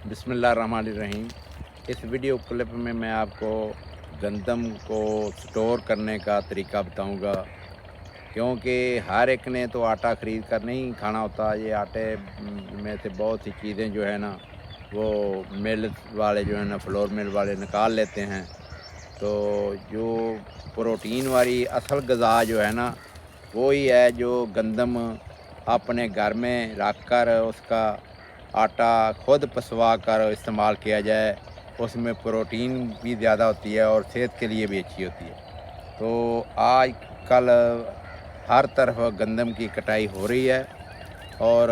बिस्मिल्लाहिर्रहमानिर्रहीम। इस video clip में मैं आपको गंदम को स्टोर करने का तरीका बताऊंगा, क्योंकि हर एक ने तो आटा ख़रीद कर नहीं खाना होता। ये आटे में से बहुत सी चीज़ें जो है ना, वो मिल वाले जो है ना, फ्लोर मिल वाले निकाल लेते हैं। तो जो प्रोटीन वाली असल ग़िज़ा जो है ना, वो ही है जो गंदम अपने घर में रख कर उसका आटा खुद पिसवा कर इस्तेमाल किया जाए। उसमें प्रोटीन भी ज़्यादा होती है और सेहत के लिए भी अच्छी होती है। तो आज कल हर तरफ गंदम की कटाई हो रही है और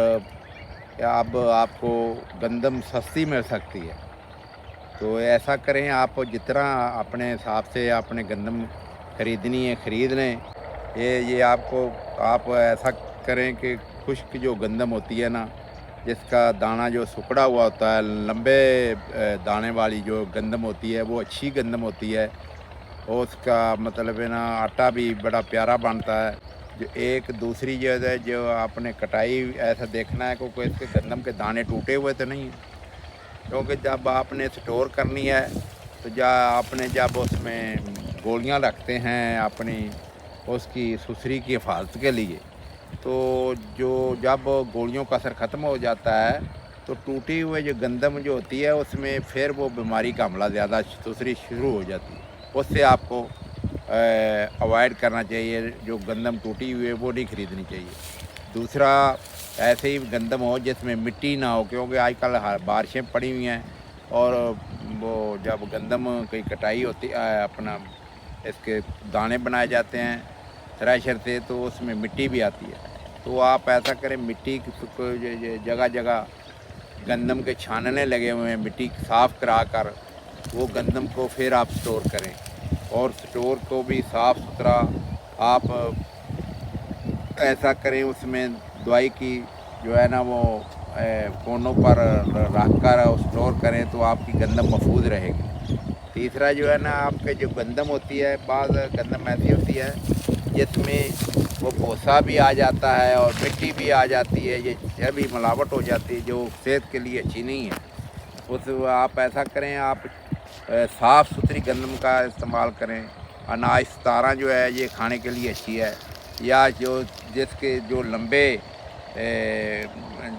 अब आपको गंदम सस्ती मिल सकती है। तो ऐसा करें, आप जितना अपने हिसाब से आपने गंदम ख़रीदनी है ख़रीद लें। ये आपको आप ऐसा करें कि खुश्क जो गंदम होती है ना, जिसका दाना जो सुखड़ा हुआ होता है, लंबे दाने वाली जो गंदम होती है, वो अच्छी गंदम होती है। और उसका मतलब है ना, आटा भी बड़ा प्यारा बनता है। जो एक दूसरी जो है, जो आपने कटाई ऐसा देखना है कि कोई इसके गंदम के दाने टूटे हुए तो नहीं हैं। क्योंकि जब आपने स्टोर करनी है, तो जब उसमें गोलियां रखते हैं अपनी उसकी सुसरी की हिफाजत के लिए, तो जब गोलियों का असर ख़त्म हो जाता है, तो टूटी हुई जो गंदम जो होती है, उसमें फिर वो बीमारी का हमला ज़्यादा सुसरी शुरू हो जाती है। उससे आपको अवॉइड करना चाहिए। जो गंदम टूटी हुई है वो नहीं ख़रीदनी चाहिए। दूसरा, ऐसे ही गंदम हो जिसमें मिट्टी ना हो, क्योंकि आजकल बारिशें पड़ी हुई हैं और वो जब गंदम की कटाई होती अपना इसके दाने बनाए जाते हैं थ्रेशर से, तो उसमें मिट्टी भी आती है। तो आप ऐसा करें, मिट्टी की जगह जगह गंदम के छानने लगे हुए हैं, मिट्टी साफ़ करा कर वो गंदम को फिर आप स्टोर करें। और स्टोर को भी साफ़ सुथरा आप ऐसा करें, उसमें दवाई की जो है ना, वो कोनों पर रख कर स्टोर करें, तो आपकी गंदम महफूज रहेगी। तीसरा जो है ना, आपके जो गंदम होती है, बाज़ गंदम ऐसी होती है जिसमें वो भूसा भी आ जाता है और मिट्टी भी आ जाती है। ये भी मिलावट हो जाती है, जो सेहत के लिए अच्छी नहीं है। उस आप ऐसा करें, आप साफ़ सुथरी गंदम का इस्तेमाल करें। अनाज सतारा जो है, ये खाने के लिए अच्छी है। या जिसके जो लंबे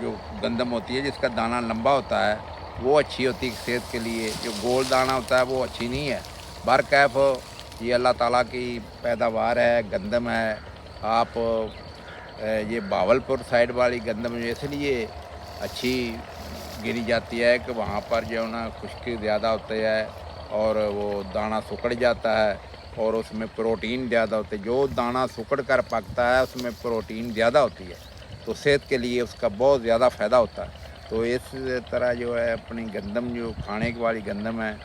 जो गंदम होती है, जिसका दाना लंबा होता है, वो अच्छी होती है सेहत के लिए। जो गोल दाना होता है वो अच्छी नहीं है। बरकैफ ये अल्लाह ताला की पैदावार है, गंदम है। आप ये बावलपुर साइड वाली गंदम इसलिए अच्छी गिनी जाती है कि वहाँ पर जो है ना, खुश्की ज़्यादा होती है और वो दाना सुकड़ जाता है और उसमें प्रोटीन ज़्यादा होते हैं। जो दाना सुकड़ कर पकता है, उसमें प्रोटीन ज़्यादा होती है, तो सेहत के लिए उसका बहुत ज़्यादा फ़ायदा होता है। तो इस तरह जो है, अपनी गंदम जो खाने की वाली गंदम है,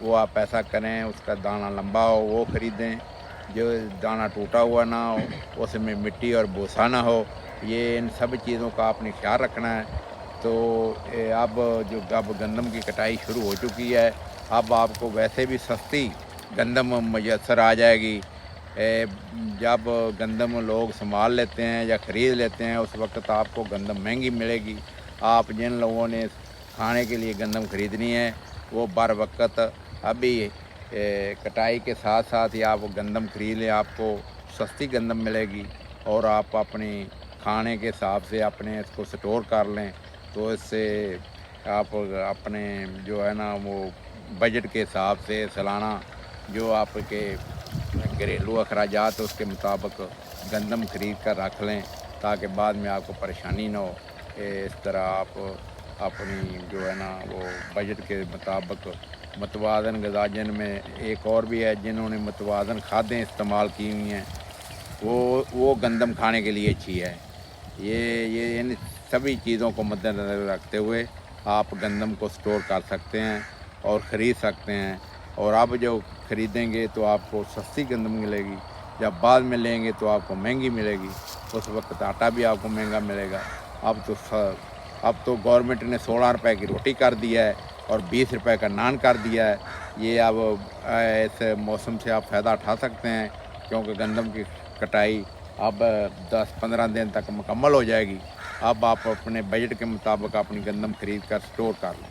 वो आप ऐसा करें, उसका दाना लंबा हो वो ख़रीदें। जो दाना टूटा हुआ ना हो, उसमें मिट्टी और भूसा ना हो। ये इन सब चीज़ों का आपने ख्याल रखना है। तो अब अब गंदम की कटाई शुरू हो चुकी है। अब आपको वैसे भी सस्ती गंदम मैसर आ जाएगी। जब गंदम लोग संभाल लेते हैं या ख़रीद लेते हैं, उस वक्त आपको गंदम महंगी मिलेगी। आप जिन लोगों ने खाने के लिए गंदम ख़रीदनी है, वो बर वक्त अभी कटाई के साथ साथ ही आप गंदम ख़रीद लें, आपको सस्ती गंदम मिलेगी और आप अपनी खाने के हिसाब से अपने इसको स्टोर कर लें। तो इससे आप अपने जो है ना, वो बजट के हिसाब से सालाना जो आपके घरेलू अखराजात उसके मुताबिक गंदम ख़रीद कर रख लें, ताकि बाद में आपको परेशानी ना हो। इस तरह आप अपनी जो है ना, वो बजट के मुताबिक मतवाज़न ग़िज़ा, जिनमें एक और भी है जिन्होंने मतवाज़न खादें इस्तेमाल की हुई हैं, वो गंदम खाने के लिए अच्छी है। ये इन सभी चीज़ों को मद्देनज़र रखते हुए आप गंदम को स्टोर कर सकते हैं और ख़रीद सकते हैं। और अब जो ख़रीदेंगे तो आपको सस्ती गंदम मिलेगी, जब बाद में लेंगे तो आपको महंगी मिलेगी। उस वक्त आटा भी आपको महंगा मिलेगा। अब तो गवर्नमेंट ने 16 रुपए की रोटी कर दिया है और 20 रुपए का नान कर दिया है। ये अब इस मौसम से आप फ़ायदा उठा सकते हैं, क्योंकि गंदम की कटाई अब 10-15 दिन तक मुकम्मल हो जाएगी। अब आप अपने बजट के मुताबिक अपनी गंदम ख़रीद कर स्टोर कर लें।